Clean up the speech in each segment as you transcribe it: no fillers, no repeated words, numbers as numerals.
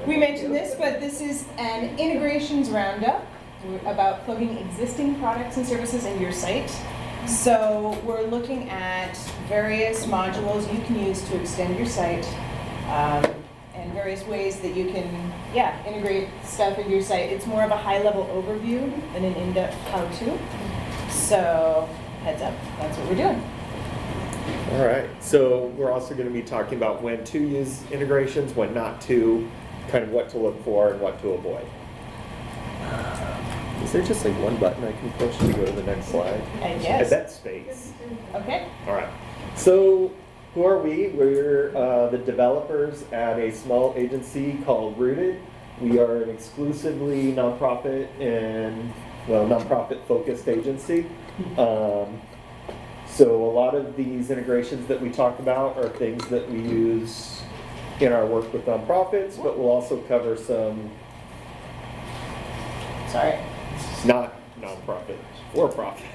We mentioned this, but this is an integrations roundup about plugging existing products and services into your site. So we're looking at various modules you can use to extend your site, and various ways that you can, integrate stuff into your site. It's more of a high-level overview than an in-depth how-to. So heads up, that's what we're doing. All right, so we're also going to be talking about when to use integrations, when not to, kind of what to look for and what to avoid. Is there just like one button I can push to go to the next slide? I guess. I bet space. Okay. All right, so who are we? We're the developers at a small agency called Rooted. We are an exclusively nonprofit and, nonprofit-focused agency. So a lot of these integrations that we talk about are things that we use in our work with nonprofits, but we'll also cover some not nonprofit, for-profit.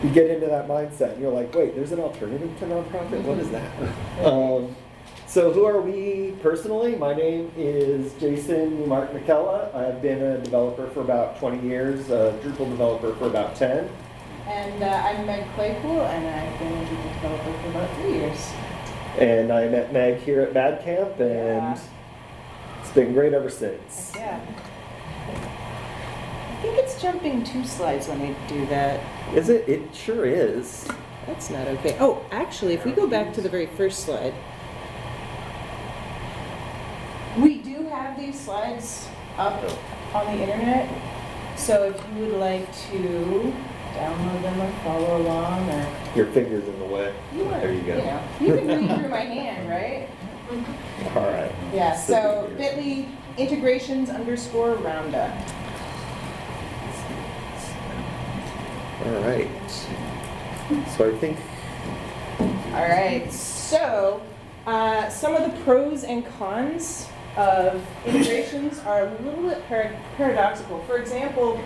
You get into that mindset and you're like, wait, there's an alternative to nonprofit? What is that? So who are we personally? My name is Jason Mickela. I've been a developer for about 20 years, a Drupal developer for about 10. And I'm Meg Claypool, and I've been a Drupal developer for about 3 years. And I met Meg here at Bad Camp, and it's been great ever since. Yeah. I think it's jumping 2 slides when I do that. Is it? It sure is. That's not okay. Oh, actually, if we go back to the very first slide, we do have these slides up on the internet. So if you would like to download them or follow along, or your finger's in the way. There you go. You can read through my hand, right? All right. Yeah. So bit.ly integrations_roundup. All right. So I think. All right. So some of the pros and cons of integrations are a little bit paradoxical. For example,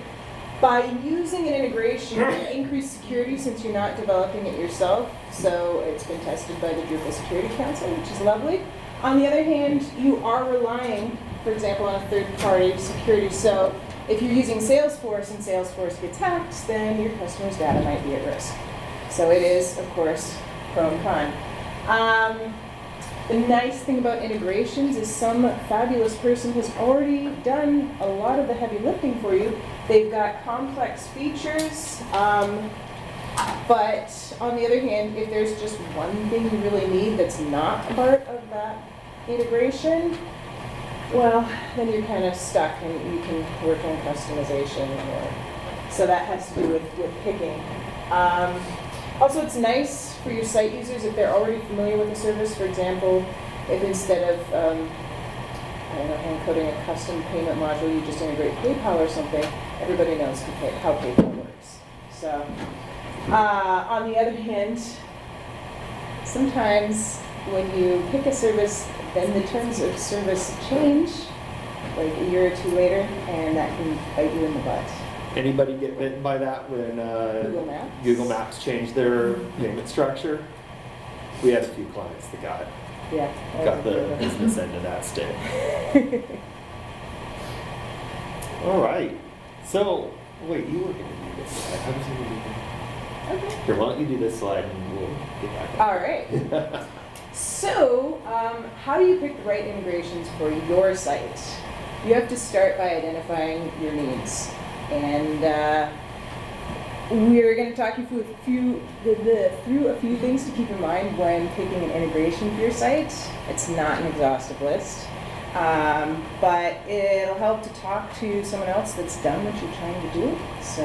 by using an integration, you increase security since you're not developing it yourself. So it's been tested by the Drupal Security Council, which is lovely. On the other hand, you are relying, for example, on a third-party security. So if you're using Salesforce and Salesforce gets hacked, then your customer's data might be at risk. So it is, of course, pro and con. The nice thing about integrations is some fabulous person has already done a lot of the heavy lifting for you. They've got complex features, but on the other hand, if there's just one thing you really need that's not part of that integration, well, then you're kind of stuck and you can work on customization. So that has to do with picking. Also, it's nice for your site users if they're already familiar with the service. For example, if instead of hand coding a custom payment module, you just integrate PayPal or something, everybody knows how PayPal works. So, on the other hand, sometimes when you pick a service, then the terms of service change, like a year or 2 later, and that can bite you in the butt. Anybody get bitten by that when Google Maps changed their payment structure? We had a few clients that got the business end of that stick. All right. So, wait, you were going to do this slide. I was going to do that. Okay. Here, why don't you do this slide and we'll get back on. All right. So, how do you pick the right integrations for your site? You have to start by identifying your needs. And we're going to talk you through a few things to keep in mind when picking an integration for your site. It's not an exhaustive list, but it'll help to talk to someone else that's done what you're trying to do. So,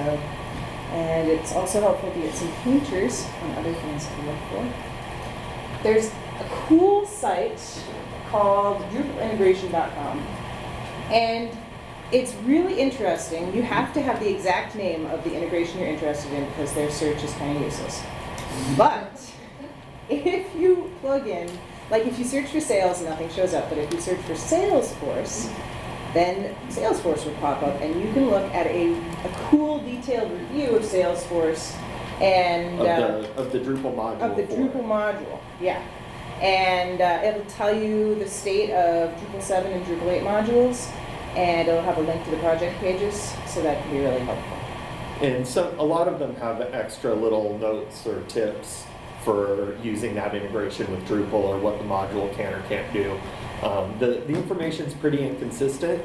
and it's also helpful to get some pointers on other things to look for. There's a cool site called DrupalIntegration.com, and it's really interesting. You have to have the exact name of the integration you're interested in because their search is kind of useless. But if you plug in, like if you search for sales, nothing shows up. But if you search for Salesforce, then Salesforce will pop up, and you can look at a cool detailed review of Salesforce and of the Drupal module. Drupal module, yeah. And it'll tell you the state of Drupal 7 and Drupal 8 modules, and it'll have a link to the project pages, so that can be really helpful. And so a lot of them have extra little notes or tips for using that integration with Drupal or what the module can or can't do. The information's pretty inconsistent,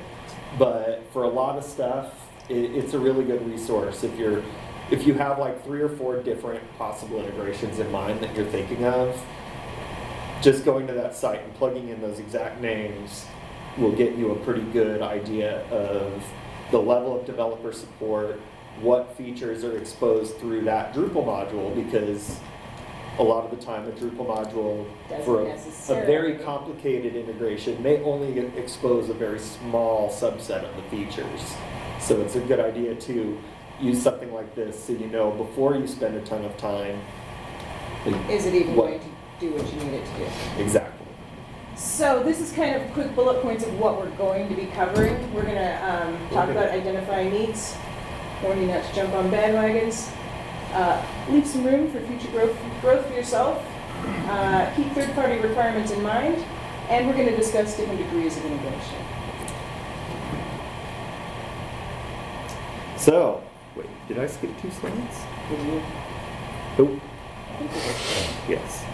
but for a lot of stuff, it's a really good resource. If you have like 3 or 4 different possible integrations in mind that you're thinking of, just going to that site and plugging in those exact names will get you a pretty good idea of the level of developer support, what features are exposed through that Drupal module, because a lot of the time the Drupal module for a very complicated integration may only expose a very small subset of the features. So it's a good idea to use something like this so you know before you spend a ton of time. Is it even going to do what you need it to do? Exactly. So this is kind of quick bullet points of what we're going to be covering. We're going to talk about identifying needs, warn you not to jump on bandwagons, leave some room for future growth for yourself, keep third-party requirements in mind, and we're going to discuss different degrees of integration. So, wait, did I skip 2 slides? Did you? Nope. I think you did. Yes.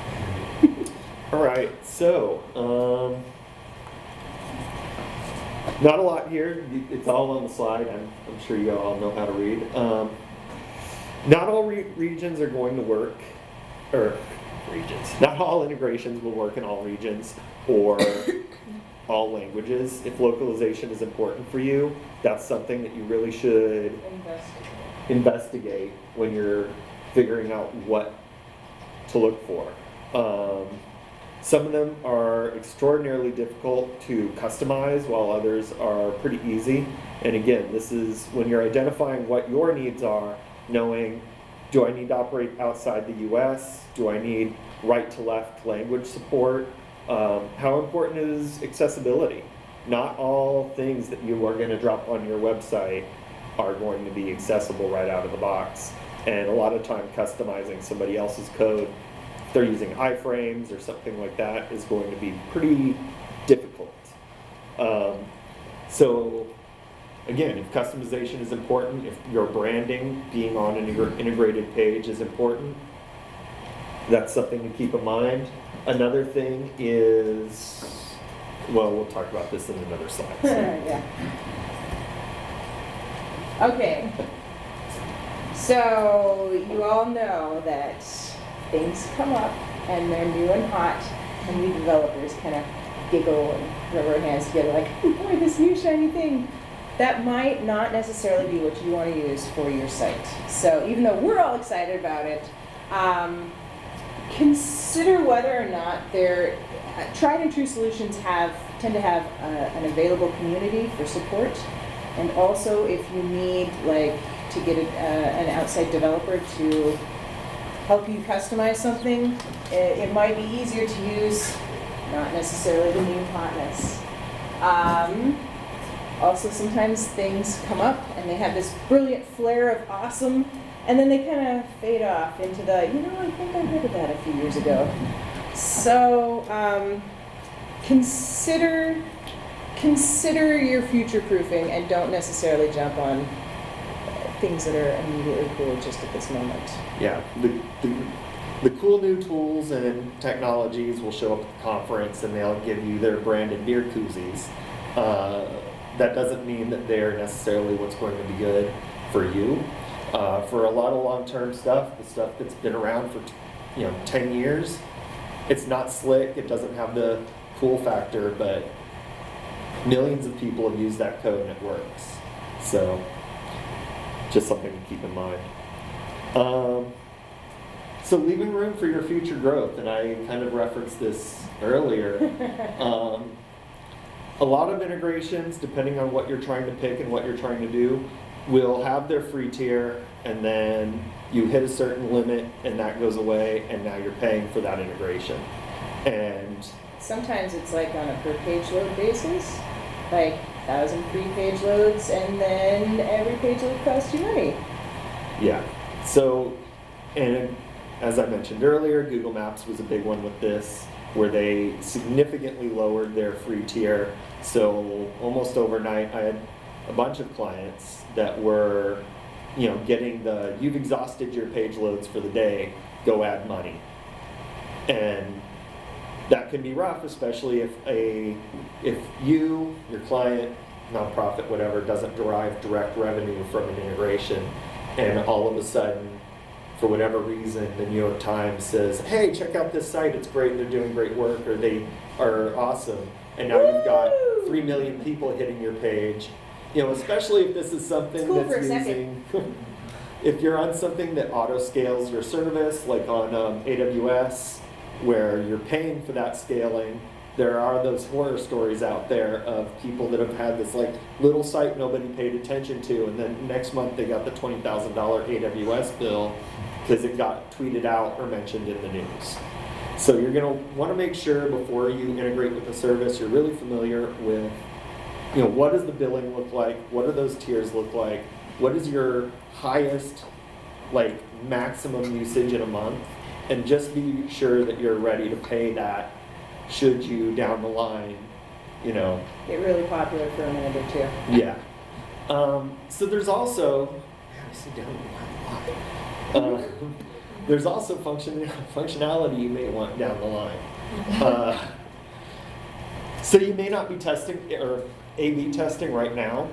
All right, so not a lot here. It's all on the slide. I'm sure you all know how to read. Not all regions are going to work, or regions. Not all integrations will work in all regions or all languages. If localization is important for you, that's something that you really should investigate when you're figuring out what to look for. Some of them are extraordinarily difficult to customize, while others are pretty easy. And again, this is when you're identifying what your needs are, knowing, do I need to operate outside the US? Do I need right-to-left language support? How important is accessibility? Not all things that you are going to drop on your website are going to be accessible right out of the box. And a lot of time customizing somebody else's code, if they're using iframes or something like that, is going to be pretty difficult. So again, if customization is important, if your branding, being on an integrated page is important, that's something to keep in mind. Another thing is, well, we'll talk about this in another slide. So. Yeah. Okay. So you all know that things come up and they're new and hot, and we developers kind of giggle and rub our hands together like, oh boy, this new shiny thing. That might not necessarily be what you want to use for your site. So even though we're all excited about it, consider whether or not their tried and true solutions tend to have an available community for support. And also, if you need to get an outside developer to help you customize something, it might be easier to use, not necessarily the new hotness. Also, sometimes things come up and they have this brilliant flare of awesome, and then they kind of fade off into the, I think I heard of that a few years ago. So consider your future proofing and don't necessarily jump on things that are immediately cool just at this moment. Yeah, the cool new tools and technologies will show up at the conference and they'll give you their branded beer koozies. That doesn't mean that they're necessarily what's going to be good for you. For a lot of long-term stuff, the stuff that's been around for 10 years, it's not slick, it doesn't have the cool factor, but millions of people have used that code and it works. So, just something to keep in mind. So leaving room for your future growth, and I kind of referenced this earlier. A lot of integrations, depending on what you're trying to pick and what you're trying to do, will have their free tier, and then you hit a certain limit and that goes away, and now you're paying for that integration. And sometimes it's like on a per page load basis, like 1,000 free page loads, and then every page load costs you money. Yeah. So, and as I mentioned earlier, Google Maps was a big one with this. where they significantly lowered their free tier. So almost overnight, I had a bunch of clients that were, getting you've exhausted your page loads for the day, go add money. And that can be rough, especially if you, your client, nonprofit, whatever, doesn't derive direct revenue from an integration, and all of a sudden, for whatever reason, the New York Times says, hey, check out this site, it's great, they're doing great work, or they are awesome, and now you've got 3 million people hitting your page. Especially if this is something cool that's using, if you're on something that auto scales your service, like on AWS, where you're paying for that scaling, there are those horror stories out there of people that have had this little site nobody paid attention to, and then next month they got the $20,000 AWS bill because it got tweeted out or mentioned in the news. So you're going to want to make sure before you integrate with the service, you're really familiar with, what does the billing look like? What do those tiers look like? What is your highest, maximum usage in a month? And just be sure that you're ready to pay that should you down the line, Get really popular for a minute or two. Yeah. So there's also, there's also functionality you may want down the line. So you may not be testing or A/B testing right now,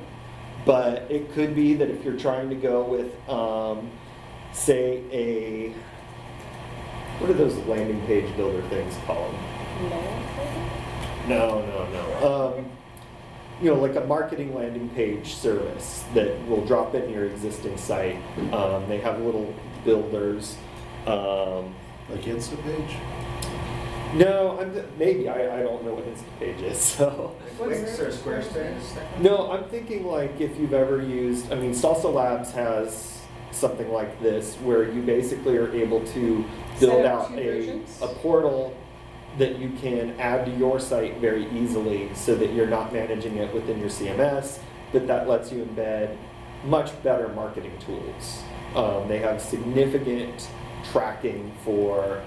but it could be that if you're trying to go with, say, what are those landing page builder things called? No. Like a marketing landing page service that will drop into your existing site. They have little builders. Like Instapage? No, maybe. I don't know what Instapage is. So. Wix or Squarespace? No, I'm thinking if you've ever used, Salsa Labs has something like this where you basically are able to build out a portal that you can add to your site very easily so that you're not managing it within your CMS, but that lets you embed much better marketing tools. They have significant tracking for,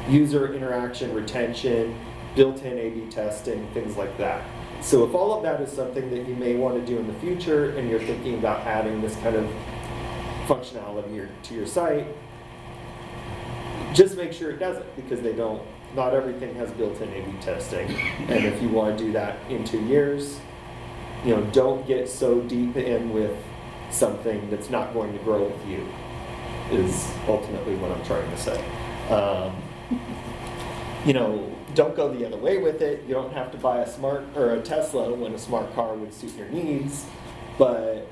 user interaction, retention, built-in A/B testing, things like that. So if all of that is something that you may want to do in the future and you're thinking about adding this kind of functionality to your site, just make sure it does it, because not everything has built-in A/B testing. And if you want to do that in 2 years, don't get so deep in with something that's not going to grow with you, is ultimately what I'm trying to say. Don't go the other way with it. You don't have to buy a Tesla when a smart car would suit your needs, but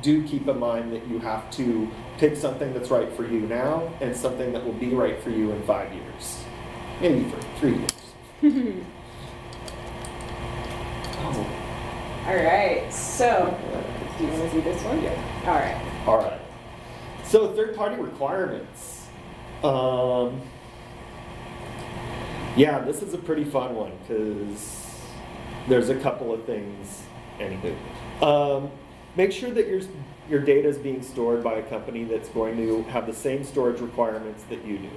do keep in mind that you have to pick something that's right for you now and something that will be right for you in 5 years. Maybe 3 years. All right, so do you want to see this one? Yeah. All right. So third-party requirements. Yeah, this is a pretty fun one because there's a couple of things. Anywho, make sure that your data is being stored by a company that's going to have the same storage requirements that you do.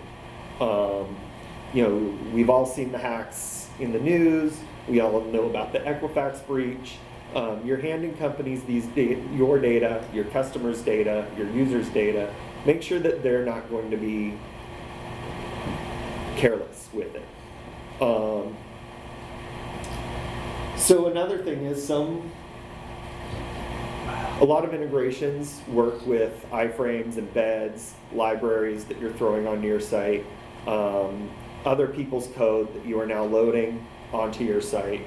We've all seen the hacks in the news. We all know about the Equifax breach. You're handing companies your data, your customers' data, your users' data. Make sure that they're not going to be careless with it. So another thing is a lot of integrations work with iframes, embeds, libraries that you're throwing onto your site, other people's code that you are now loading onto your site.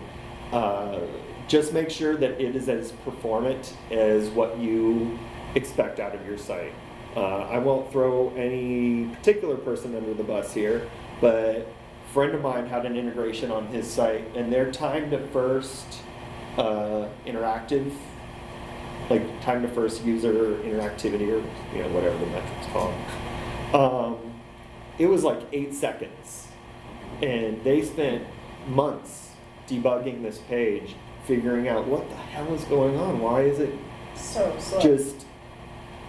Just make sure that it is as performant as what you expect out of your site. I won't throw any particular person under the bus here, but a friend of mine had an integration on his site, and their time to first interactive, like time to first user interactivity, or whatever the metric's called, it was like 8 seconds, and they spent months debugging this page, figuring out what the hell is going on. Why is it so slow? Just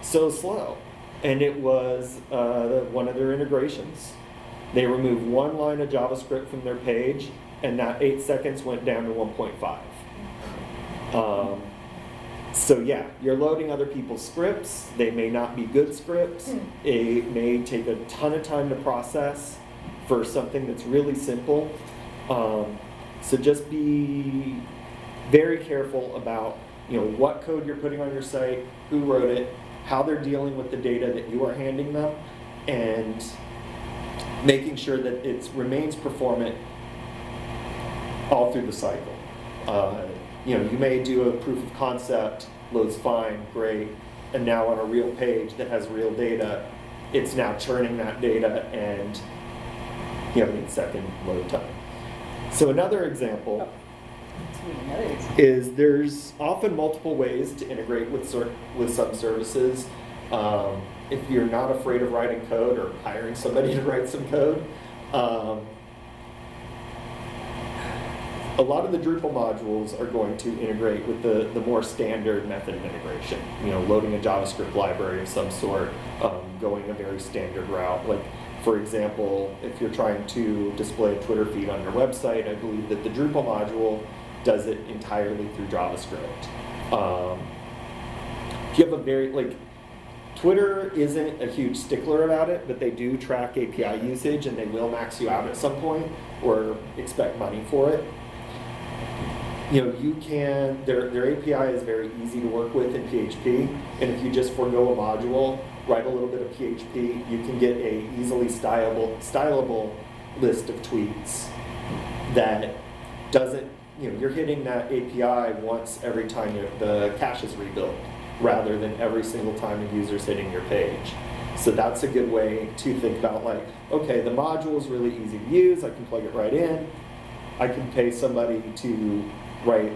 so slow? And it was one of their integrations. They remove one line of JavaScript from their page, and that 8 seconds went down to 1.5. So yeah, you're loading other people's scripts. They may not be good scripts. It may take a ton of time to process for something that's really simple. So just be very careful about what code you're putting on your site, who wrote it, how they're dealing with the data that you are handing them, and making sure that it remains performant all through the cycle. You may do a proof of concept, loads fine, great, and now on a real page that has real data, it's now churning that data and you have an 8-second load time. So another example is there's often multiple ways to integrate with some services. If you're not afraid of writing code or hiring somebody to write some code, a lot of the Drupal modules are going to integrate with the more standard method of integration. Loading a JavaScript library of some sort, going a very standard route. Like, for example, if you're trying to display a Twitter feed on your website, I believe that the Drupal module does it entirely through JavaScript. If you have Twitter isn't a huge stickler about it, but they do track API usage and they will max you out at some point or expect money for it. Their API is very easy to work with in PHP, and if you just forego a module, write a little bit of PHP, you can get a easily stylable list of tweets that doesn't, you're hitting that API once every time the cache is rebuilt, rather than every single time a user's hitting your page. So that's a good way to think about okay, the module is really easy to use, I can plug it right in, I can pay somebody to write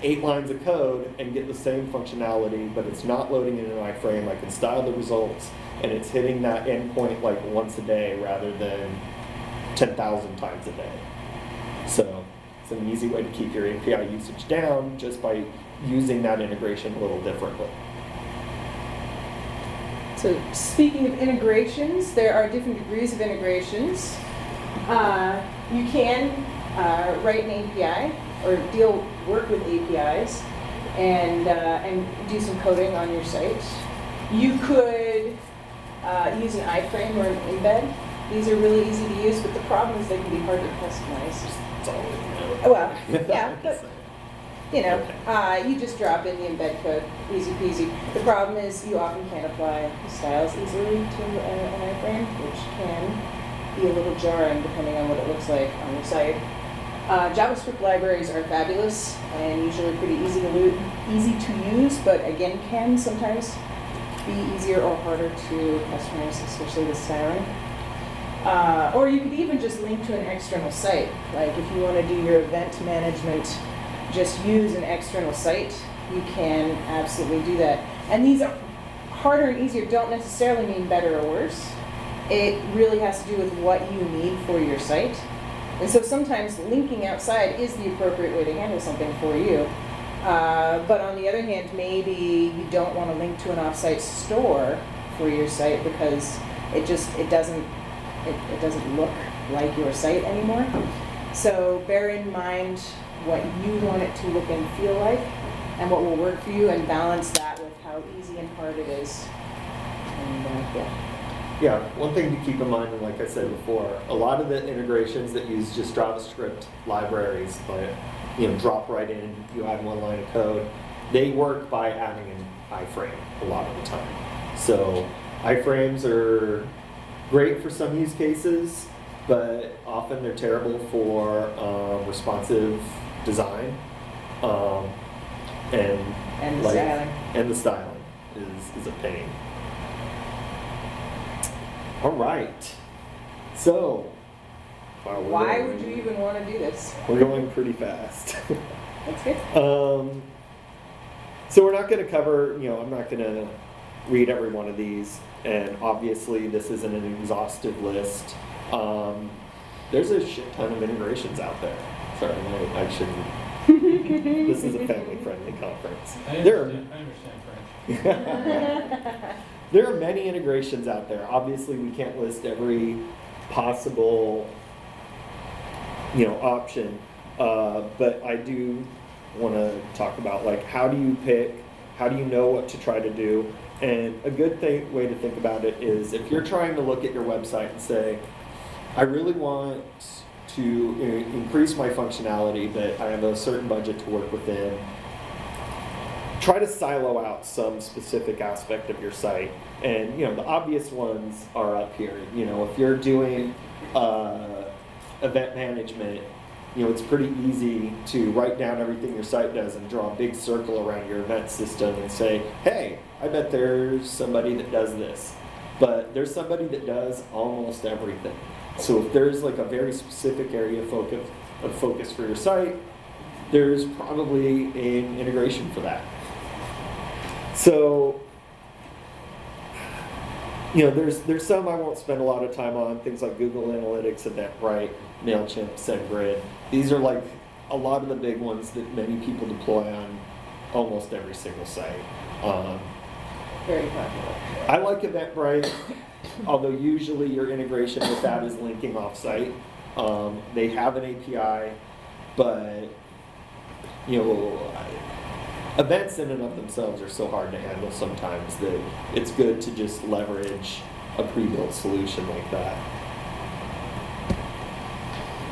8 lines of code and get the same functionality, but it's not loading in an iframe. I can style the results, and it's hitting that endpoint once a day rather than 10,000 times a day. So it's an easy way to keep your API usage down just by using that integration a little differently. So speaking of integrations, there are different degrees of integrations. You can write an API or work with APIs and do some coding on your site. You could use an iframe or an embed. These are really easy to use, but the problem is they can be hard to customize. That's all we know. Well, yeah, but you just drop in the embed code, easy peasy. The problem is you often can't apply the styles easily to an iframe, which can be a little jarring depending on what it looks like on your site. JavaScript libraries are fabulous and usually pretty easy to use, but again can sometimes be easier or harder to customize, especially with styling. Or you could even just link to an external site. Like if you want to do your event management, just use an external site. You can absolutely do that. And these are harder and easier don't necessarily mean better or worse. It really has to do with what you need for your site. And so sometimes linking outside is the appropriate way to handle something for you. But on the other hand, maybe you don't want to link to an offsite store for your site because it doesn't look like your site anymore. So bear in mind what you want it to look and feel like and what will work for you, and balance that with how easy and hard it is. And Yeah, one thing to keep in mind, and like I said before, a lot of the integrations that use just JavaScript libraries, drop right in, you add one line of code, they work by adding an iframe a lot of the time. So iframes are great for some use cases, but often they're terrible for responsive design. And the styling. And the styling is a pain. All right. So, why would you even want to do this? We're going pretty fast. That's good. So we're not going to cover, I'm not going to read every one of these, and obviously this isn't an exhaustive list. There's a shit ton of integrations out there. Sorry, I shouldn't. This is a family-friendly conference. I understand French. There are many integrations out there. Obviously, we can't list every possible, option. But I do want to talk about, like, how do you pick, how do you know what to try to do? And a good way to think about it is, if you're trying to look at your website and say, I really want to increase my functionality, but I have a certain budget to work within, try to silo out some specific aspect of your site. And, the obvious ones are up here. If you're doing event management, it's pretty easy to write down everything your site does and draw a big circle around your event system and say, hey, I bet there's somebody that does this. But there's somebody that does almost everything. So if there's like a very specific area of focus for your site, there's probably an integration for that. So, there's some I won't spend a lot of time on, things like Google Analytics, Eventbrite, MailChimp, SendGrid. These are like a lot of the big ones that many people deploy on almost every single site. Very popular. I like Eventbrite, although usually your integration with that is linking off-site. They have an API, but events in and of themselves are so hard to handle sometimes that it's good to just leverage a pre-built solution like that.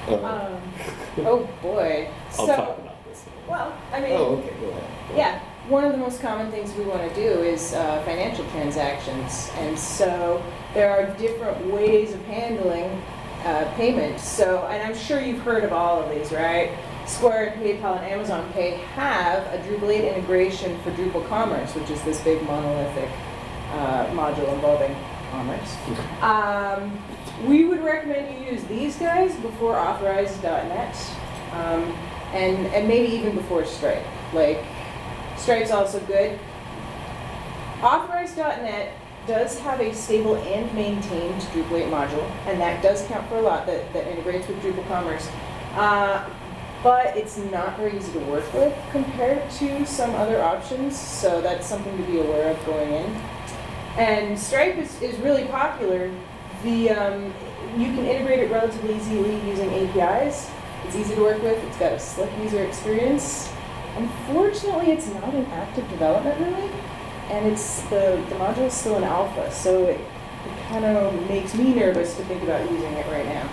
Oh boy. I'll talk about this. Well, I mean, Oh, okay, go ahead. yeah, one of the most common things we want to do is financial transactions, and so there are different ways of handling payment. So, and I'm sure you've heard of all of these, right? Square, PayPal, and Amazon Pay have a Drupal 8 integration for Drupal Commerce, which is this big monolithic module involving commerce. We would recommend you use these guys before Authorize.net, and maybe even before Stripe. Like, Stripe's also good. Authorize.net does have a stable and maintained Drupal 8 module, and that does count for a lot, that integrates with Drupal Commerce. But it's not very easy to work with compared to some other options, so that's something to be aware of going in. And Stripe is really popular. You can integrate it relatively easily using APIs. It's easy to work with. It's got a slick user experience. Unfortunately, it's not in active development really, and the module is still in alpha, so it kind of makes me nervous to think about using it right now.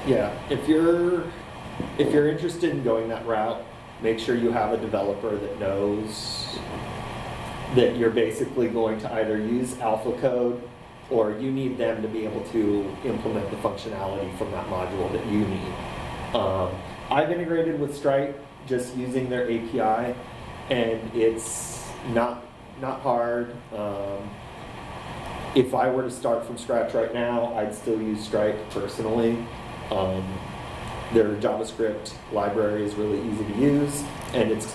Yeah, if you're interested in going that route, make sure you have a developer that knows that you're basically going to either use alpha code, or you need them to be able to implement the functionality from that module that you need. I've integrated with Stripe just using their API, and it's not hard. If I were to start from scratch right now, I'd still use Stripe personally. Their JavaScript library is really easy to use, and it's,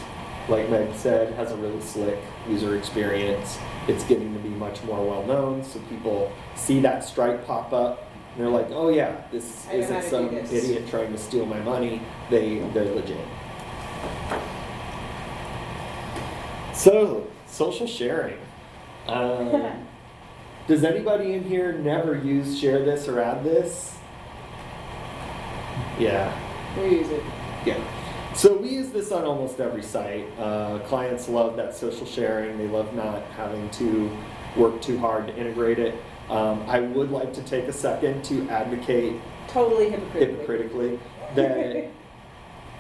like Meg said, has a really slick user experience. It's getting to be much more well-known, so people see that Stripe pop up, and they're like, oh yeah, this isn't some idiot trying to steal my money. They're legit. So, social sharing. Does anybody in here never use share this or add this? Yeah. We use it. Yeah. So we use this on almost every site. Clients love that social sharing. They love not having to work too hard to integrate it. I would like to take a second to advocate Totally hypocritically that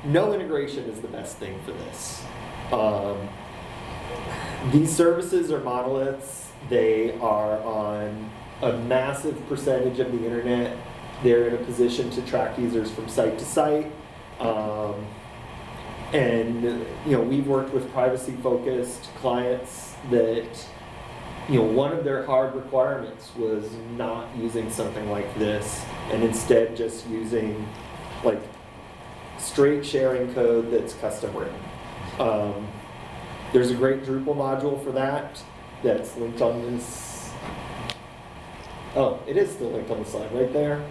no integration is the best thing for this. These services are monoliths. They are on a massive percentage of the internet. They're in a position to track users from site to site. And we've worked with privacy-focused clients that, one of their hard requirements was not using something like this, and instead just using like straight sharing code that's custom written. There's a great Drupal module for that that's linked on this. Oh, it is still linked on the slide right there.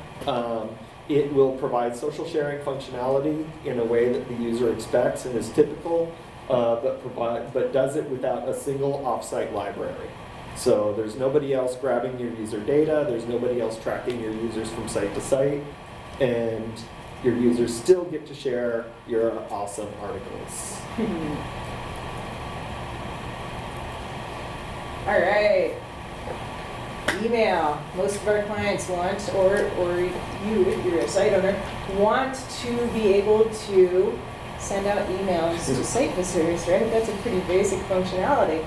It will provide social sharing functionality in a way that the user expects and is typical, but does it without a single offsite library. So there's nobody else grabbing your user data, there's nobody else tracking your users from site to site, and your users still get to share your awesome articles. All right. Email. Most of our clients want, or you, if you're a site owner, want to be able to send out emails to site visitors, right? That's a pretty basic functionality.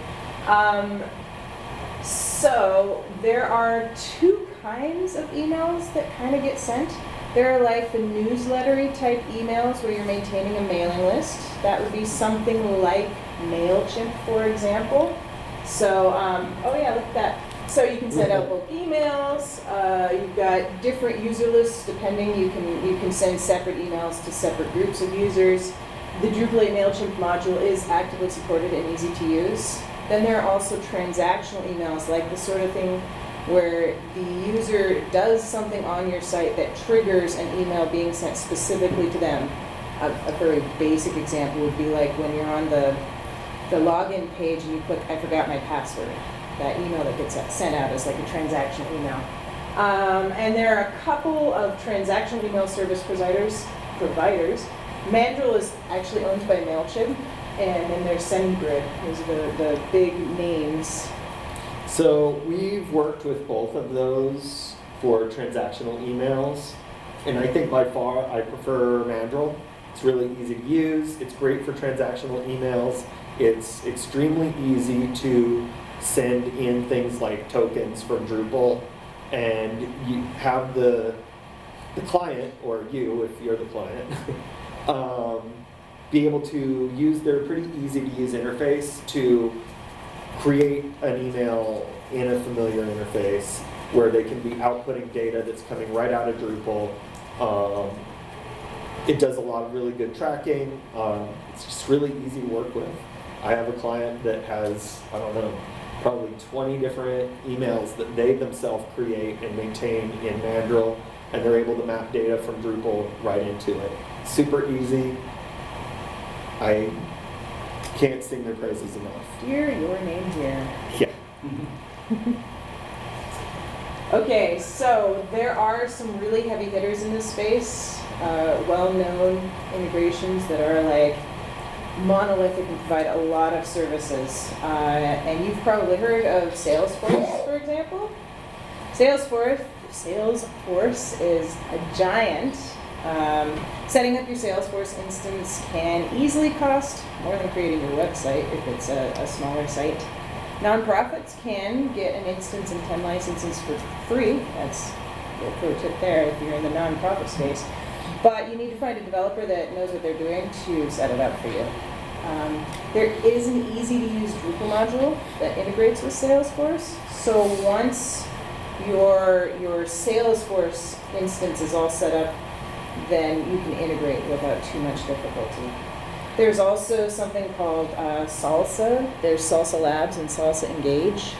So there are two kinds of emails that kind of get sent. There are like the newslettery type emails where you're maintaining a mailing list. That would be something like MailChimp, for example. So, oh yeah, look at that. So you can send out bulk emails. You've got different user lists depending. You can send separate emails to separate groups of users. The Drupal 8 MailChimp module is actively supported and easy to use. Then there are also transactional emails, like the sort of thing where the user does something on your site that triggers an email being sent specifically to them. A very basic example would be like when you're on the login page and you click, I forgot my password. That email that gets sent out is like a transactional email. And there are a couple of transactional email service providers. Mandrill is actually owned by MailChimp, and then there's SendGrid. Those are the big names. So we've worked with both of those for transactional emails, and I think by far I prefer Mandrill. It's really easy to use. It's great for transactional emails. It's extremely easy to send in things like tokens from Drupal, and you have the client, or you if you're the client, be able to use their pretty easy to use interface to create an email in a familiar interface where they can be outputting data that's coming right out of Drupal. It does a lot of really good tracking. It's just really easy to work with. I have a client that has, I don't know, probably 20 different emails that they themselves create and maintain in Mandrill, and they're able to map data from Drupal right into it. Super easy. I can't sing their praises enough. Dear, your name here. Yeah. Okay, so there are some really heavy hitters in this space, well-known integrations that are like monolithic and provide a lot of services. And you've probably heard of Salesforce, for example. Salesforce is a giant. Setting up your Salesforce instance can easily cost more than creating your website if it's a smaller site. Nonprofits can get an instance and 10 licenses for free. That's a pro tip there if you're in the nonprofit space. But you need to find a developer that knows what they're doing to set it up for you. There is an easy-to-use Drupal module that integrates with Salesforce. So once your Salesforce instance is all set up, then you can integrate without too much difficulty. There's also something called Salsa. There's Salsa Labs and Salsa Engage.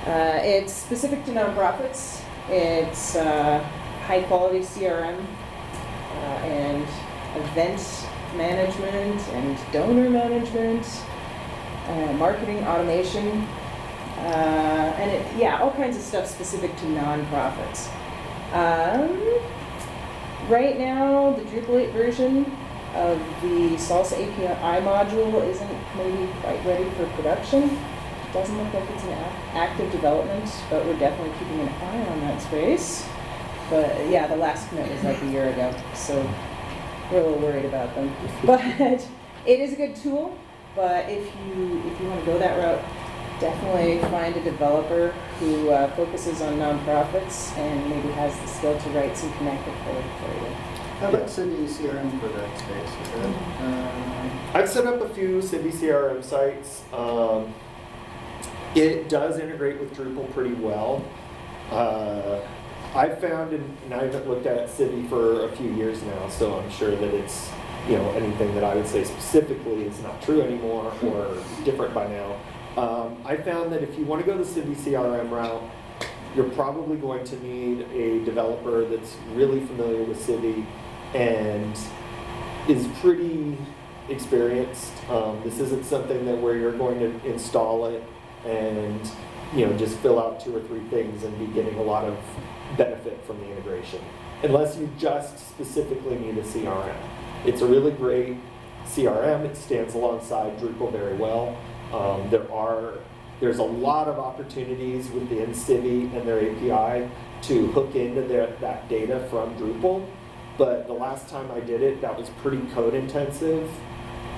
It's specific to nonprofits. It's high-quality CRM and event management and donor management, marketing automation, and all kinds of stuff specific to nonprofits. Right now, the Drupal 8 version of the Salsa API module isn't maybe quite ready for production. It doesn't look like it's in active development, but we're definitely keeping an eye on that space. But yeah, the last commit was like a year ago, so we're a little worried about them. But it is a good tool, but if you want to go that route, definitely find a developer who focuses on nonprofits and maybe has the skill to write some connected code for you. How about Cindy CRM for that space? Is that, I've set up a few Cindy CRM sites. It does integrate with Drupal pretty well. I've found, and I haven't looked at Cindy for a few years now, so I'm sure that it's, anything that I would say specifically is not true anymore or different by now. I found that if you want to go the Cindy CRM route, you're probably going to need a developer that's really familiar with Cindy and is pretty experienced. This isn't something that where you're going to install it and just fill out 2 or 3 things and be getting a lot of benefit from the integration. Unless you just specifically need a CRM. It's a really great CRM. It stands alongside Drupal very well. There's a lot of opportunities within Civi and their API to hook into that data from Drupal, but the last time I did it, that was pretty code intensive.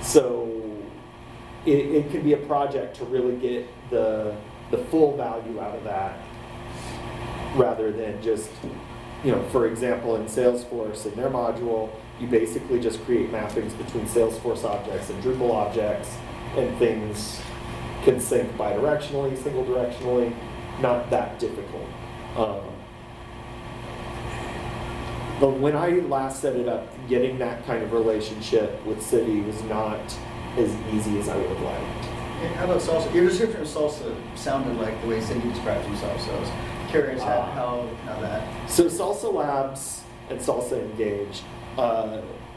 So it can be a project to really get the full value out of that, rather than just, for example, in Salesforce, in their module, you basically just create mappings between Salesforce objects and Drupal objects, and things can sync bidirectionally, single directionally, not that difficult. But when I last set it up, getting that kind of relationship with Civi was not as easy as I would have liked. Yeah, how about Salsa? Your description of Salsa sounded like the way Cindy describes himself, so I was curious how that. So Salsa Labs and Salsa Engage,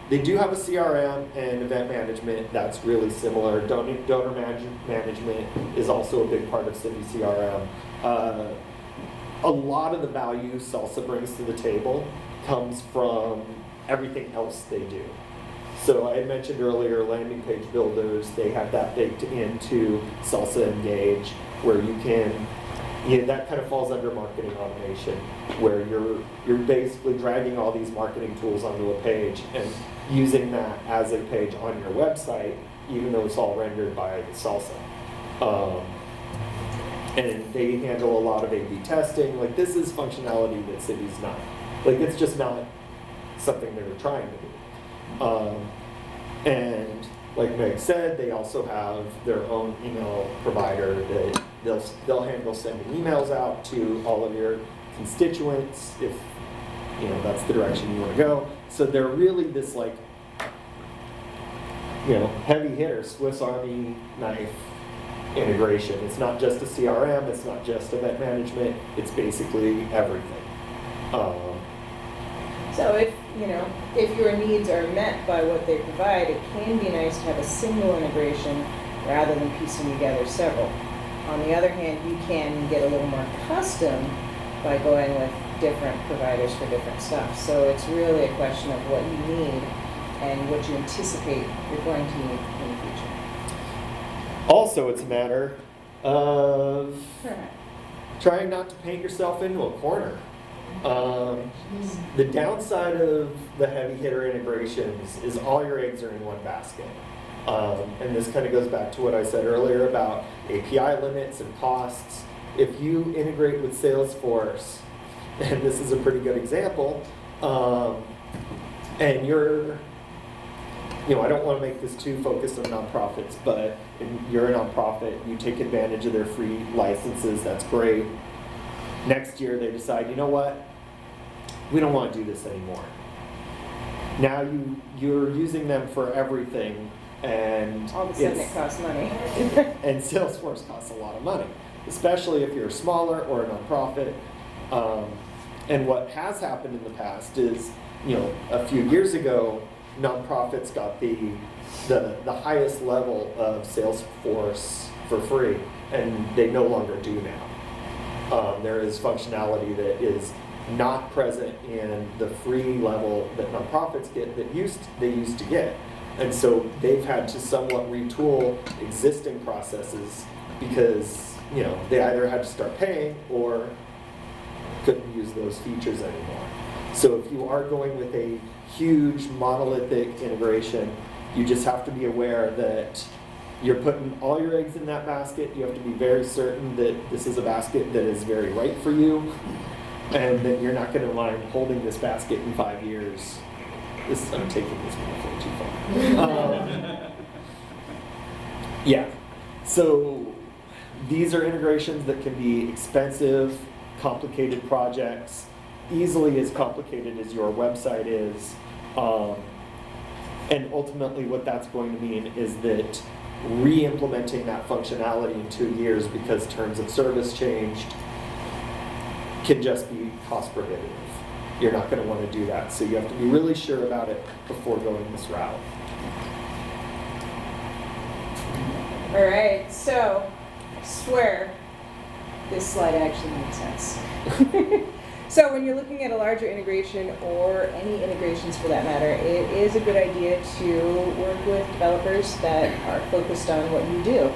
they do have a CRM and event management that's really similar. Donor management is also a big part of Civi CRM. A lot of the value Salsa brings to the table comes from everything else they do. So I had mentioned earlier landing page builders, they have that baked into Salsa Engage, where you can, that kind of falls under marketing automation, where you're basically dragging all these marketing tools onto a page and using that as a page on your website, even though it's all rendered by Salsa. And they handle a lot of A/B testing. Like, this is functionality that Civi's not. Like, it's just not something they're trying to do. And like Meg said, they also have their own email provider that they'll handle sending emails out to all of your constituents if that's the direction you want to go. So they're really this heavy hitter, Swiss Army knife integration. It's not just a CRM, it's not just event management, it's basically everything. So if your needs are met by what they provide, it can be nice to have a single integration rather than piecing together several. On the other hand, you can get a little more custom by going with different providers for different stuff. So it's really a question of what you need and what you anticipate you're going to need in the future. Also, it's a matter of trying not to paint yourself into a corner. The downside of the heavy hitter integrations is all your eggs are in one basket. And this kind of goes back to what I said earlier about API limits and costs. If you integrate with Salesforce, and this is a pretty good example, and you're, I don't want to make this too focused on nonprofits, but you're a nonprofit, you take advantage of their free licenses, that's great. Next year they decide, you know what, we don't want to do this anymore. Now you're using them for everything, and all of a sudden it costs money. And Salesforce costs a lot of money, especially if you're smaller or a nonprofit. And what has happened in the past is, a few years ago, nonprofits got the highest level of Salesforce for free, and they no longer do now. There is functionality that is not present in the free level that nonprofits get that they used to get. And so they've had to somewhat retool existing processes because, they either had to start paying or couldn't use those features anymore. So if you are going with a huge monolithic integration, you just have to be aware that you're putting all your eggs in that basket. You have to be very certain that this is a basket that is very right for you, and that you're not going to mind holding this basket in 5 years. I'm taking this metaphor too far. Yeah. So these are integrations that can be expensive, complicated projects, easily as complicated as your website is. And ultimately what that's going to mean is that re-implementing that functionality in 2 years because terms of service changed can just be cost prohibitive. You're not going to want to do that, so you have to be really sure about it before going this route. All right, so I swear this slide actually makes sense. So when you're looking at a larger integration or any integrations for that matter, it is a good idea to work with developers that are focused on what you do.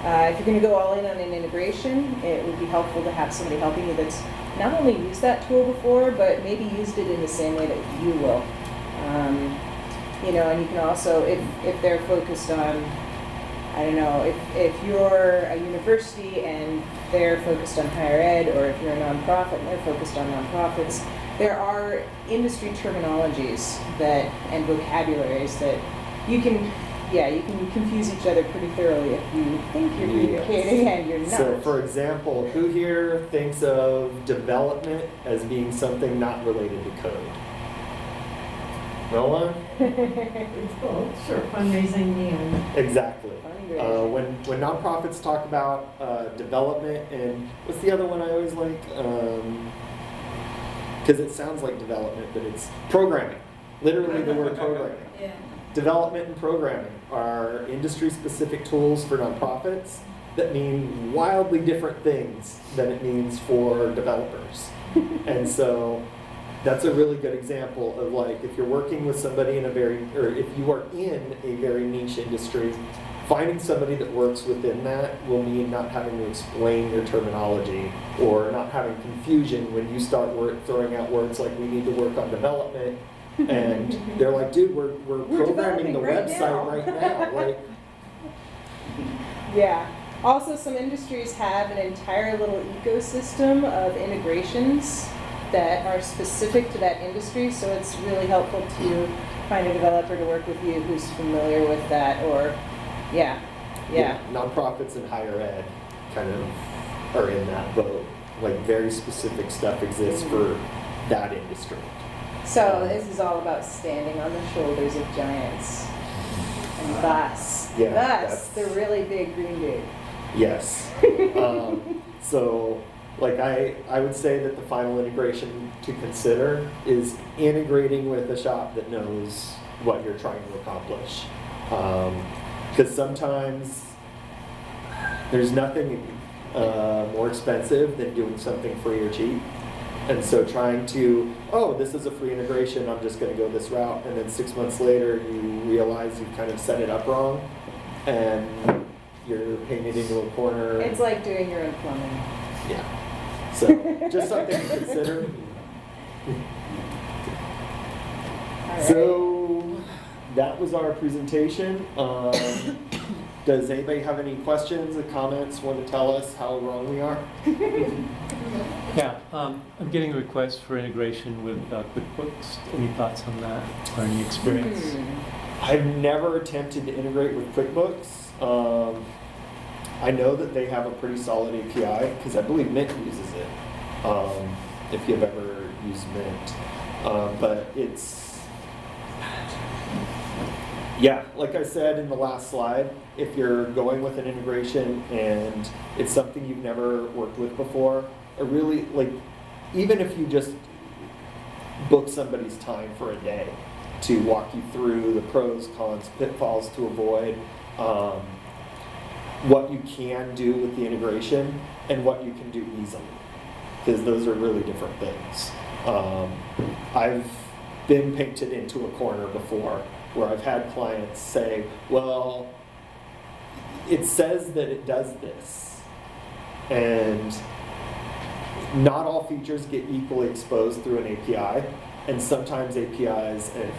If you're going to go all in on an integration, it would be helpful to have somebody helping you that's not only used that tool before, but maybe used it in the same way that you will. You know, and you can also, if they're focused on, I don't know, if you're a university and they're focused on higher ed, or if you're a nonprofit and they're focused on nonprofits, there are industry terminologies that and vocabularies that you can confuse each other pretty thoroughly if you think you're communicating and you're not. So, for example, who here thinks of development as being something not related to code? No one? It's both, sure, fundraising and. Exactly. Fundraising. When nonprofits talk about development, and what's the other one I always like? Because it sounds like development, but it's programming. Literally the word programming. Yeah. Development and programming are industry-specific tools for nonprofits that mean wildly different things than it means for developers. And so that's a really good example of, like, if you're working with somebody in a very, or if you are in a very niche industry, finding somebody that works within that will mean not having to explain your terminology or not having confusion when you start throwing out words like, we need to work on development. And they're like, dude, we're programming the website right now. Like, Yeah. Also, some industries have an entire little ecosystem of integrations that are specific to that industry, so it's really helpful to find a developer to work with you who's familiar with that, or, yeah. Nonprofits and higher ed kind of are in that boat. Like, very specific stuff exists for that industry. So this is all about standing on the shoulders of giants. And thus, the really big green dude. Yes. So, like, I would say that the final integration to consider is integrating with a shop that knows what you're trying to accomplish. Because sometimes there's nothing more expensive than doing something free or cheap. And so trying to, this is a free integration, I'm just going to go this route, and then 6 months later you realize you've kind of set it up wrong, and you're painted into a corner. It's like doing your own plumbing. Yeah. So, just something to consider. All right. So, that was our presentation. Does anybody have any questions or comments, want to tell us how wrong we are? Yeah, I'm getting requests for integration with QuickBooks. Any thoughts on that or any experience? I've never attempted to integrate with QuickBooks. I know that they have a pretty solid API because I believe Mint uses it, if you've ever used Mint. But it's, yeah, like I said in the last slide, if you're going with an integration and it's something you've never worked with before, I really, like, even if you just book somebody's time for a day to walk you through the pros, cons, pitfalls to avoid, what you can do with the integration and what you can do easily, because those are really different things. I've been painted into a corner before where I've had clients say, well, it says that it does this, and not all features get equally exposed through an API, and sometimes APIs, and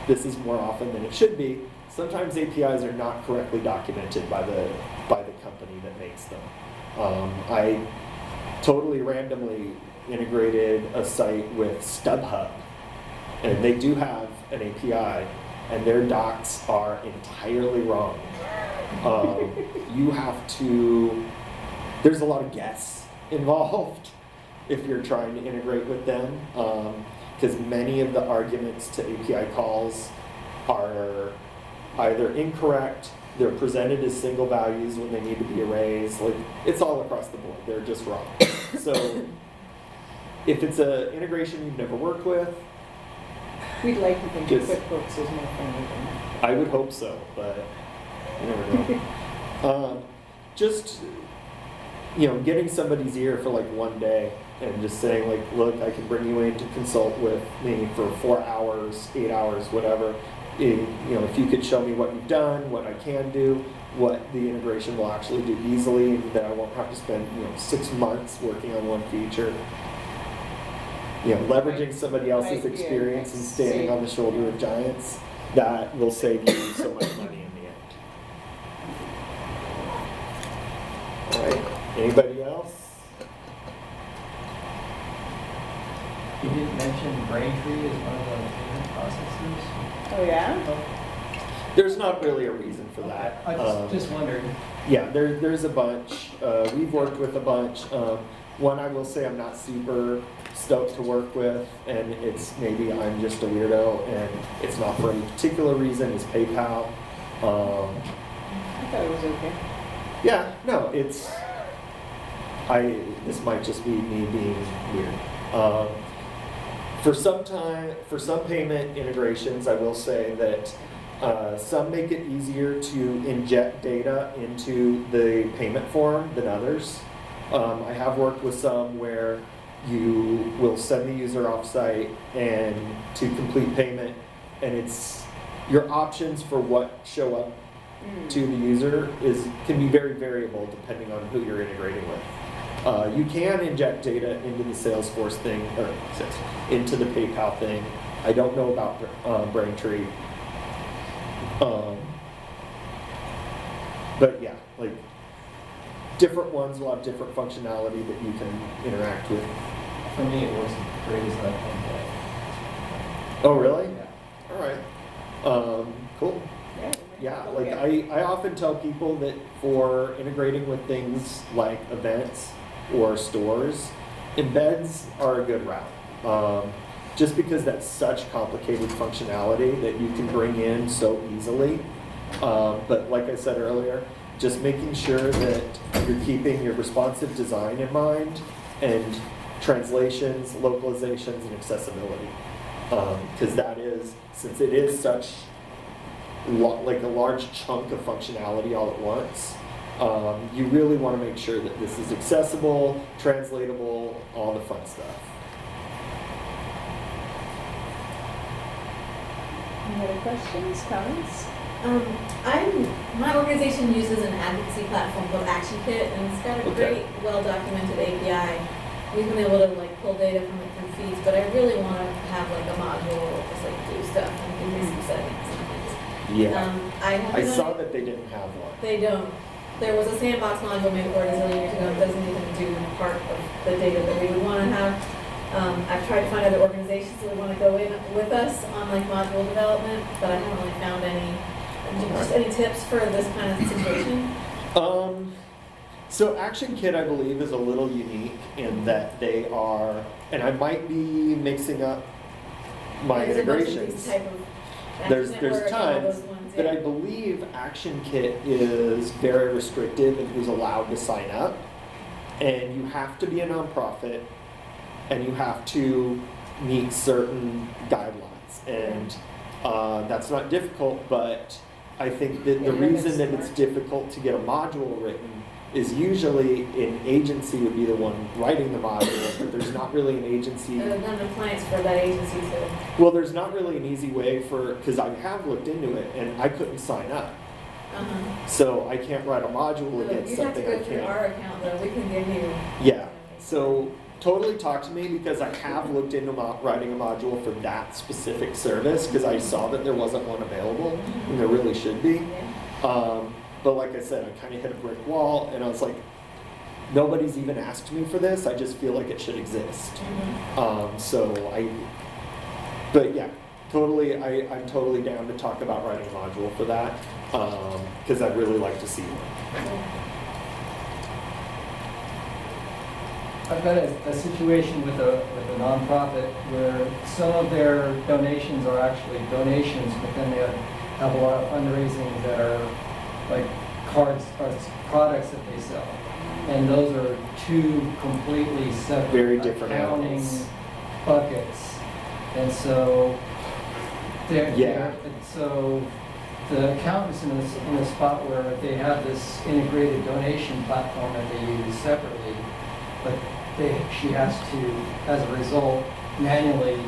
this is more often than it should be, sometimes APIs are not correctly documented by the company that makes them. I totally randomly integrated a site with StubHub, and they do have an API, and their docs are entirely wrong. You have to, there's a lot of guess involved if you're trying to integrate with them, because many of the arguments to API calls are either incorrect, they're presented as single values when they need to be arrays, like, it's all across the board, they're just wrong. So, if it's an integration you've never worked with, We'd like to think Just- QuickBooks is more friendly than I would hope so, but you never know. Just getting somebody's ear for like one day and just saying like, look, I can bring you in to consult with me for 4 hours, 8 hours, whatever. If you could show me what you've done, what I can do, what the integration will actually do easily, and that I won't have to spend 6 months working on one feature. Leveraging somebody else's experience and standing on the shoulder of giants, that will save you so much money in the end. All right, anybody else? You didn't mention Braintree as one of the payment processors? Oh, yeah? There's not really a reason for that. I just wondered. Yeah, there's a bunch. We've worked with a bunch. One I will say I'm not super stoked to work with, and it's maybe I'm just a weirdo, and it's not for any particular reason, is PayPal. I thought it was okay. Yeah, no, this might just be me being weird. For some payment integrations, I will say that some make it easier to inject data into the payment form than others. I have worked with some where you will send the user offsite and to complete payment, and it's your options for what show up to the user can be very variable depending on who you're integrating with. You can inject data into the Salesforce thing, or into the PayPal thing. I don't know about Braintree. But yeah, like different ones will have different functionality that you can interact with. For me, it works as great as that template. Oh, really? Yeah. All right. Cool. Yeah, like Okay. I often tell people that for integrating with things like events or stores, embeds are a good route. Just because that's such complicated functionality that you can bring in so easily. But like I said earlier, just making sure that you're keeping your responsive design in mind and translations, localizations, and accessibility. Because that is, since it is such like a large chunk of functionality all at once, you really want to make sure that this is accessible, translatable, all the fun stuff. Any other questions, comments? My organization uses an advocacy platform called ActionKit, and it's got a great, well-documented API. We've been able to pull data from it through feeds, but I really want to have a module that just do stuff and do some settings and things. Yeah, I haven't saw done- that they didn't have one. They don't. There was a sandbox module made for it a zillion years ago. It doesn't even do part of the data that we would want to have. I've tried to find other organizations that would want to go in with us on module development, but I haven't really found any. Just any tips for this kind of situation? So ActionKit, I believe, is a little unique in that they are, and I might be mixing up my There's a bunch of these integrations. type of There's Action Network and all tons, those ones, but yeah. I believe ActionKit is very restrictive in who's allowed to sign up, and you have to be a nonprofit, and you have to meet certain guidelines, and that's not difficult, but I think that the reason that it's difficult to get a module written is usually an agency would be the one writing the module, but there's not really an agency. None of the clients for that agency, so. Well, there's not really an easy way because I have looked into it and I couldn't sign up. So I can't write a module against You have to something go I through can't. our account though, we can give you. Yeah, so totally talk to me because I have looked into writing a module for that specific service because I saw that there wasn't one available and there really should be. Yeah. But like I said, I kind of hit a brick wall and I was like, nobody's even asked me for this, I just feel like it should exist. But yeah, totally, I'm totally down to talk about writing a module for that because I'd really like to see one. I've got a situation with a nonprofit where some of their donations are actually donations, but then they have a lot of fundraising that are like cards or products that they sell. And those are two completely separate Very different accounting animals. buckets. And so the accountant's in a spot where they have this integrated donation platform that they use separately, but she has to, as a result, manually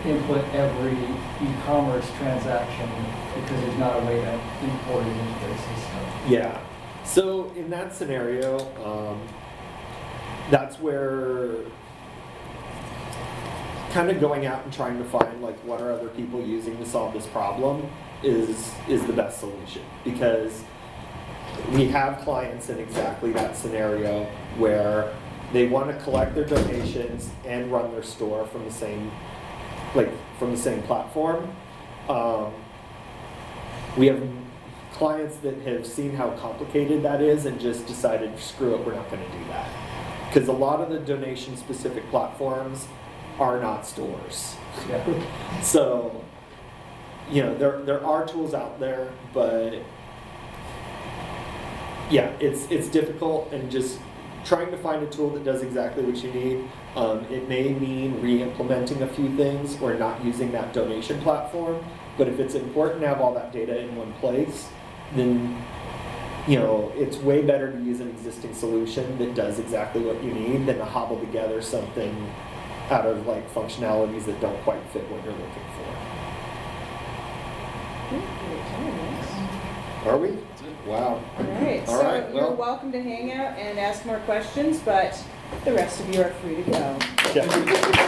input every e-commerce transaction because there's not a way to import it into their system. Yeah. So in that scenario, that's where kind of going out and trying to find like what are other people using to solve this problem is the best solution, because we have clients in exactly that scenario where they want to collect their donations and run their store from the same platform. We have clients that have seen how complicated that is and just decided, screw it, we're not going to do that. Because a lot of the donation-specific platforms are not stores. Yeah. So, you know, there are tools out there, but yeah, it's difficult, and just trying to find a tool that does exactly what you need. It may mean re-implementing a few things or not using that donation platform, but if it's important to have all that data in one place, then you know, it's way better to use an existing solution that does exactly what you need than to hobble together something out of like functionalities that don't quite fit what you're looking for. Are we? Wow. All right, All so right, you're well- welcome to hang out and ask more questions, but the rest of you are free to go. Yeah.